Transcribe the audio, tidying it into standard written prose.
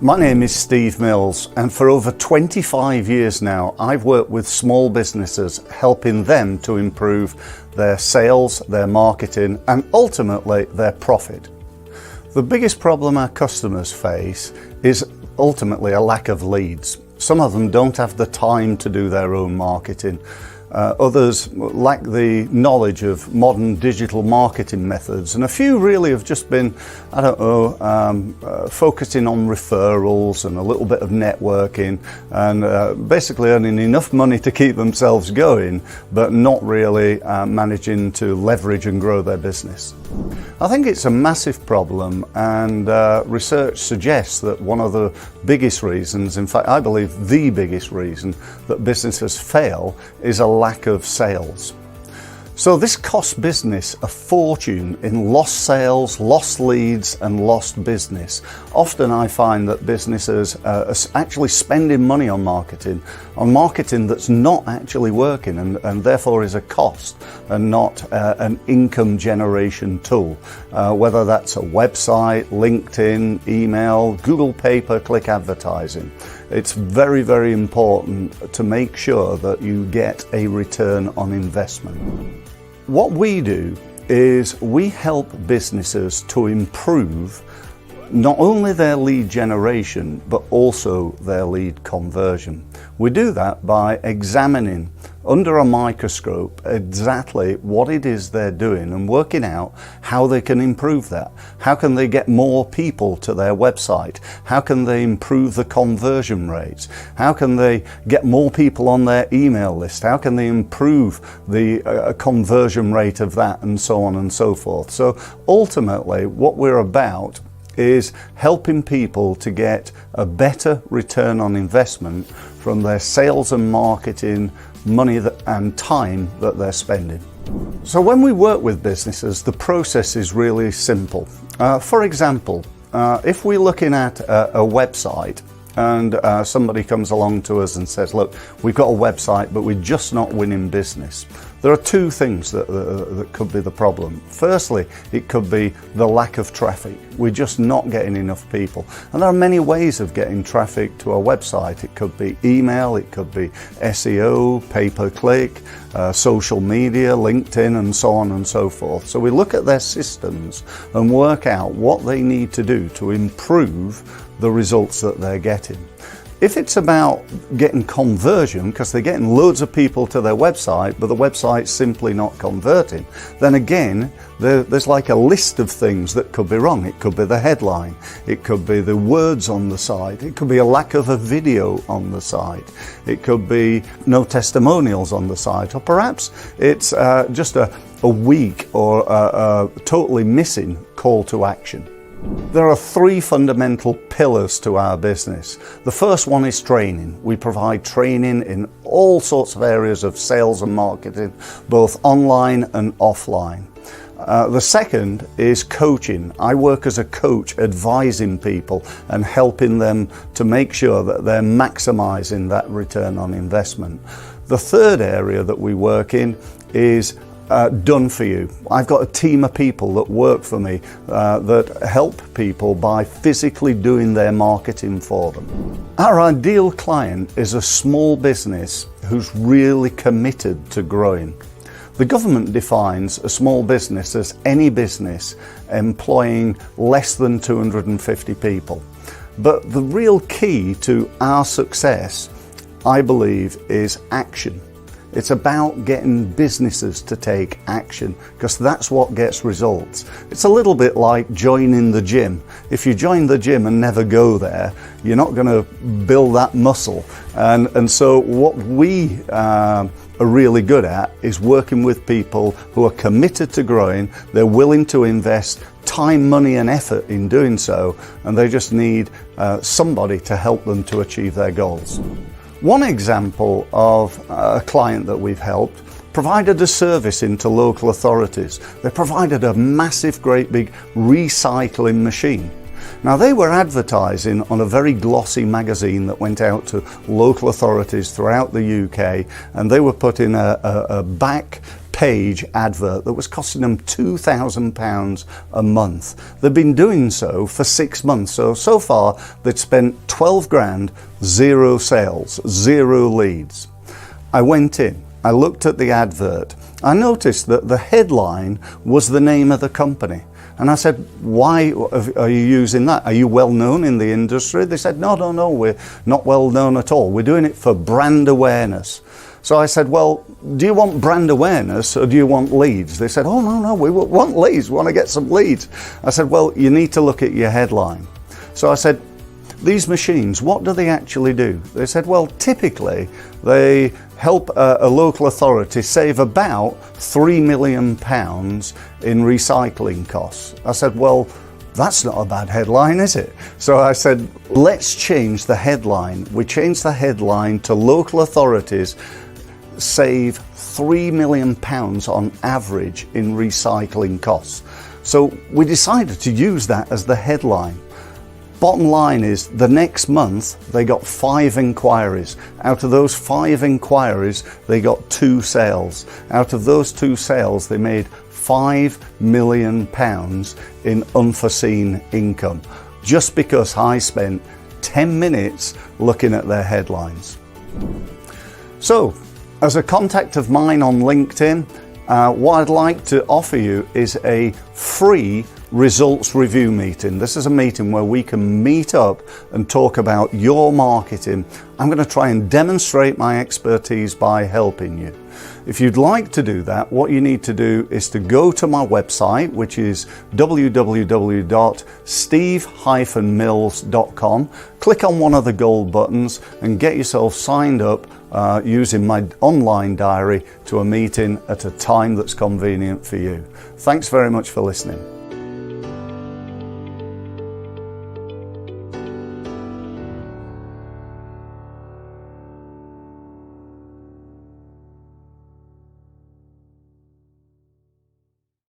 My name is Steve Mills, and for over 25 years now I've worked with small businesses, helping them to improve their sales, their marketing and ultimately their profit. The biggest problem our customers face is ultimately a lack of leads. Some of them don't have the time to do their own marketing. Others lack the knowledge of modern digital marketing methods, and a few really have just been, focusing on referrals and a little bit of networking and basically earning enough money to keep themselves going, but not really managing to leverage and grow their business. I think it's a massive problem, and research suggests that one of the biggest reasons, in fact I believe the biggest reason that businesses fail is a lack of sales. So this costs business a fortune in lost sales, lost leads and lost business. Often I find that businesses are actually spending money on marketing that's not actually working and therefore is a cost and not an income generation tool. Whether that's a website, LinkedIn, email, Google pay-per-click advertising. It's very, very important to make sure that you get a return on investment. What we do is we help businesses to improve not only their lead generation, but also their lead conversion. We do that by examining under a microscope exactly what it is they're doing and working out how they can improve that. How can they get more people to their website? How can they improve the conversion rates? How can they get more people on their email list? How can they improve the conversion rate of that, and so on and so forth? So ultimately what we're about is helping people to get a better return on investment from their sales and marketing money and time that they're spending. So when we work with businesses, the process is really simple. For example, if we're looking at a website and somebody comes along to us and says, look, we've got a website but we're just not winning business. There are two things that could be the problem. Firstly, it could be the lack of traffic. We're just not getting enough people. And there are many ways of getting traffic to a website. It could be email, it could be SEO, pay-per-click, social media, LinkedIn, and so on and so forth. So we look at their systems and work out what they need to do to improve the results that they're getting. If it's about getting conversion, because they're getting loads of people to their website, but the website's simply not converting, then again, there's like a list of things that could be wrong. It could be the headline, it could be the words on the site, it could be a lack of a video on the site, it could be no testimonials on the site, or perhaps it's just a weak or a totally missing call to action. There are three fundamental pillars to our business. The first one is training. We provide training in all sorts of areas of sales and marketing, both online and offline. The second is coaching. I work as a coach advising people and helping them to make sure that they're maximizing that return on investment. The third area that we work in is done for you. I've got a team of people that work for me that help people by physically doing their marketing for them. Our ideal client is a small business who's really committed to growing. The government defines a small business as any business employing less than 250 people. But the real key to our success, I believe, is action. It's about getting businesses to take action, because that's what gets results. It's a little bit like joining the gym. If you join the gym and never go there, you're not going to build that muscle. And so what we are really good at is working with people who are committed to growing. They're willing to invest time, money and effort in doing so, and they just need somebody to help them to achieve their goals. One example of a client that we've helped provided a service into local authorities. They provided a massive, great big recycling machine. Now they were advertising on a very glossy magazine that went out to local authorities throughout the UK, and they were putting a back page advert that was costing them £2,000 a month. They've been doing so for 6 months. So far they'd spent 12 grand, 0 sales, 0 leads. I went in, I looked at the advert. I noticed that the headline was the name of the company. And I said, why are you using that? Are you well known in the industry? They said, no, we're not well known at all. We're doing it for brand awareness. So I said, well, do you want brand awareness or do you want leads? They said, oh, no, we want leads. We want to get some leads. I said, well, you need to look at your headline. So I said, these machines, what do they actually do? They said, well, typically they help a local authority save about £3 million in recycling costs. I said, well, that's not a bad headline, is it? So I said, let's change the headline. We changed the headline to local authorities save £3 million on average in recycling costs. So we decided to use that as the headline. Bottom line is, the next month they got 5 inquiries. Out of those 5 inquiries, they got 2 sales. Out of those 2 sales, they made £5 million in unforeseen income, just because I spent 10 minutes looking at their headlines. So, as a contact of mine on LinkedIn, what I'd like to offer you is a free results review meeting. This is a meeting where we can meet up and talk about your marketing. I'm going to try and demonstrate my expertise by helping you. If you'd like to do that, what you need to do is to go to my website, which is www.steve-mills.com. Click on one of the gold buttons and get yourself signed up using my online diary to a meeting at a time that's convenient for you. Thanks very much for listening.